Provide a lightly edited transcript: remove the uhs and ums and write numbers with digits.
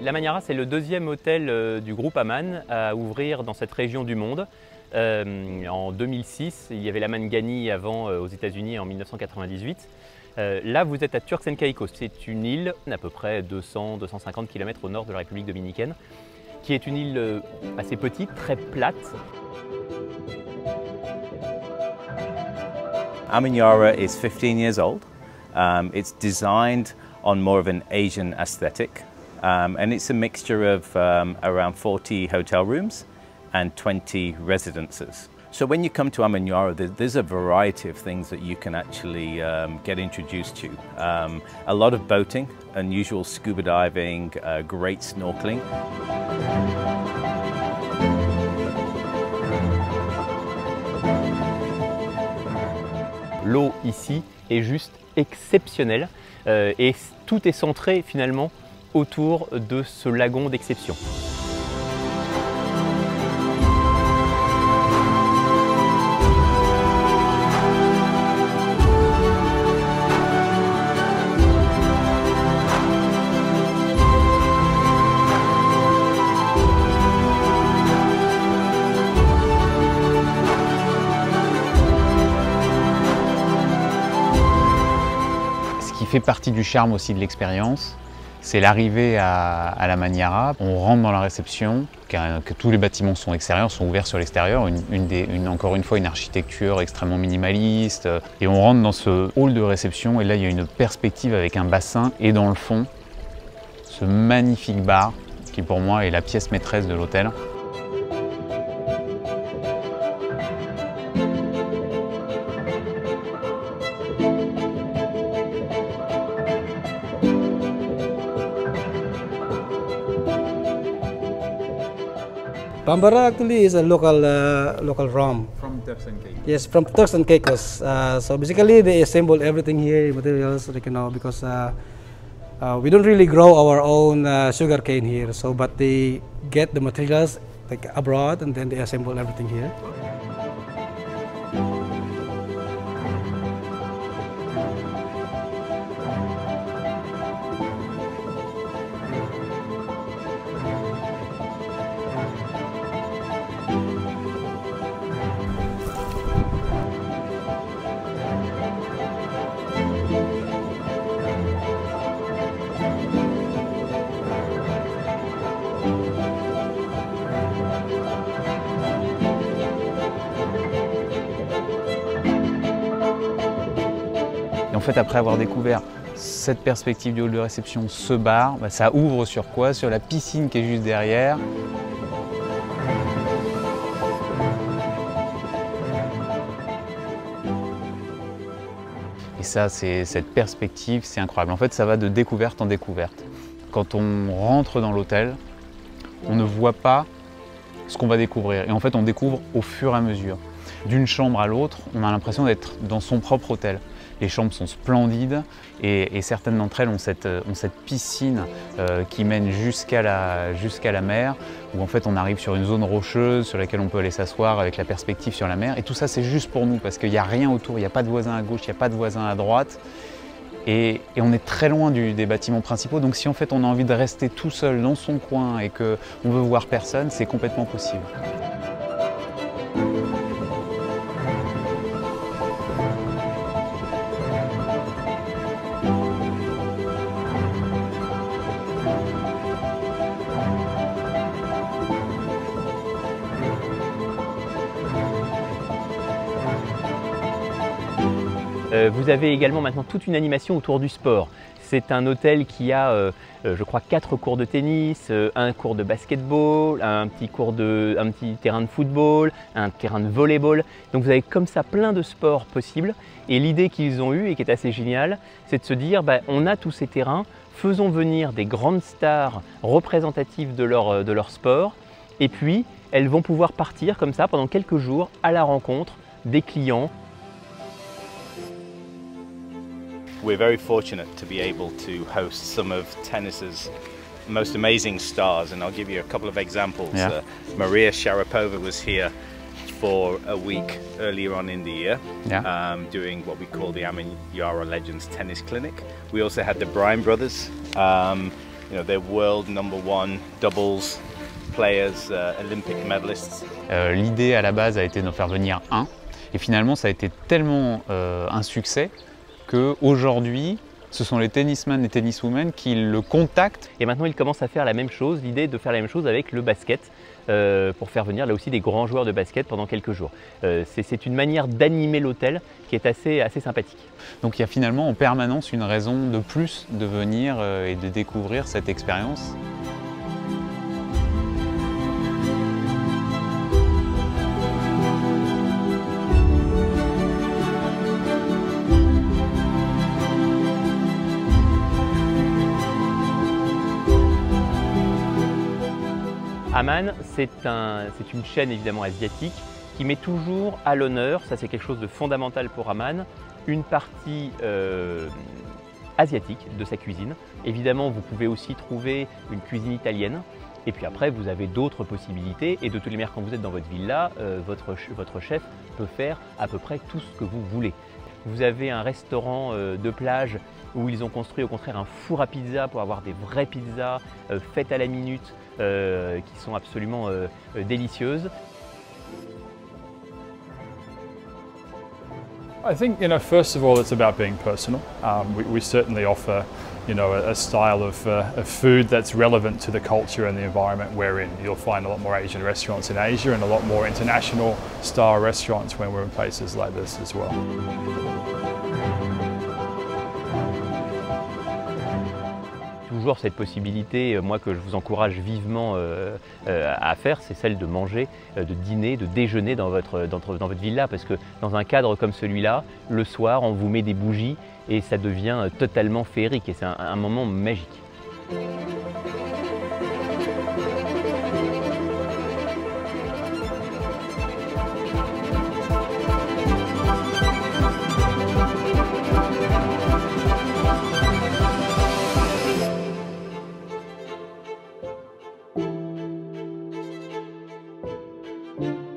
L'Amanyara, c'est le deuxième hôtel du groupe Aman à ouvrir dans cette région du monde. En 2006, il y avait l'Aman Ghani avant aux États-Unis en 1998. Là, vous êtes à Turks and Caicos. C'est une île à peu près 200-250 km au nord de la République dominicaine, qui est une île assez petite, très plate. Amanyara is 15 years old. It's designed on more of an Asian aesthetic, and it's a mixture of around 40 hotel rooms and 20 residences. So when you come to Amanyara, there's a variety of things that you can actually get introduced to. A lot of boating, unusual scuba diving, great snorkeling. L'eau ici est juste exceptionnelle et tout est centré finalement autour de ce lagon d'exception. Ce qui fait partie du charme aussi de l'expérience, c'est l'arrivée à l'Amanyara. On rentre dans la réception, que tous les bâtiments sont extérieurs, sont ouverts sur l'extérieur, encore une fois une architecture extrêmement minimaliste. Et on rentre dans ce hall de réception et là il y a une perspective avec un bassin et dans le fond, ce magnifique bar qui pour moi est la pièce maîtresse de l'hôtel. Bambara actually is a local rum. From Turks and Caicos. Yes, from Turks and Caicos. So basically they assemble everything here, materials, like, because we don't really grow our own sugar cane here. So, but they get the materials like abroad and then they assemble everything here. Et en fait, après avoir découvert cette perspective du hall de réception, ce bar, ça ouvre sur quoi? Sur la piscine qui est juste derrière. Et ça, cette perspective, c'est incroyable. En fait, ça va de découverte en découverte. Quand on rentre dans l'hôtel, on ne voit pas ce qu'on va découvrir. Et en fait, on découvre au fur et à mesure. D'une chambre à l'autre, on a l'impression d'être dans son propre hôtel. Les chambres sont splendides et certaines d'entre elles ont cette piscine qui mène jusqu'à la mer, où en fait on arrive sur une zone rocheuse sur laquelle on peut aller s'asseoir avec la perspective sur la mer. Et tout ça, c'est juste pour nous parce qu'il n'y a rien autour, il n'y a pas de voisin à gauche, il n'y a pas de voisin à droite. Et on est très loin des bâtiments principaux, donc si en fait on a envie de rester tout seul dans son coin et qu'on veut voir personne, c'est complètement possible. Vous avez également maintenant toute une animation autour du sport. C'est un hôtel qui a, je crois, 4 cours de tennis, un cours de basketball, un petit terrain de football, un terrain de volleyball. Donc vous avez comme ça plein de sports possibles. Et l'idée qu'ils ont eue et qui est assez géniale, c'est de se dire, on a tous ces terrains, faisons venir des grandes stars représentatives de leur sport. Et puis, elles vont pouvoir partir comme ça pendant quelques jours à la rencontre des clients. We're very fortunate to be able to host some of tennis's most amazing stars, and I'll give you a couple of examples. Yeah. Maria Sharapova was here for a week earlier on in the year, doing what we call the Amanyara Legends Tennis Clinic. We also had the Bryan brothers You know, they're world #1 doubles players, Olympic medalists. L'idée à la base a été d'en faire venir un, et finalement ça a été tellement un succès qu'aujourd'hui, ce sont les tennismen et tenniswomen qui le contactent. Et maintenant, il commence à faire la même chose, l'idée de faire la même chose avec le basket, pour faire venir là aussi des grands joueurs de basket pendant quelques jours. C'est une manière d'animer l'hôtel qui est assez sympathique. Donc il y a finalement en permanence une raison de plus de venir et de découvrir cette expérience. Aman, c'est une chaîne évidemment asiatique qui met toujours à l'honneur, ça c'est quelque chose de fondamental pour Aman, une partie asiatique de sa cuisine. Évidemment, vous pouvez aussi trouver une cuisine italienne. Et puis après, vous avez d'autres possibilités. Et de toutes les manières, quand vous êtes dans votre villa, votre chef peut faire à peu près tout ce que vous voulez. Vous avez un restaurant de plage où ils ont construit au contraire un four à pizza pour avoir des vraies pizzas faites à la minute qui sont absolument délicieuses. I think, first of all, it's about being personal. We certainly offer, a style of food that's relevant to the culture and the environment we're in. You'll find a lot more Asian restaurants in Asia and a lot more international style restaurants when we're in places like this as well. Toujours cette possibilité, moi que je vous encourage vivement à faire, c'est celle de manger, de dîner, de déjeuner dans votre villa, parce que dans un cadre comme celui-là, le soir, on vous met des bougies et ça devient totalement féerique et c'est un moment magique. Thank you.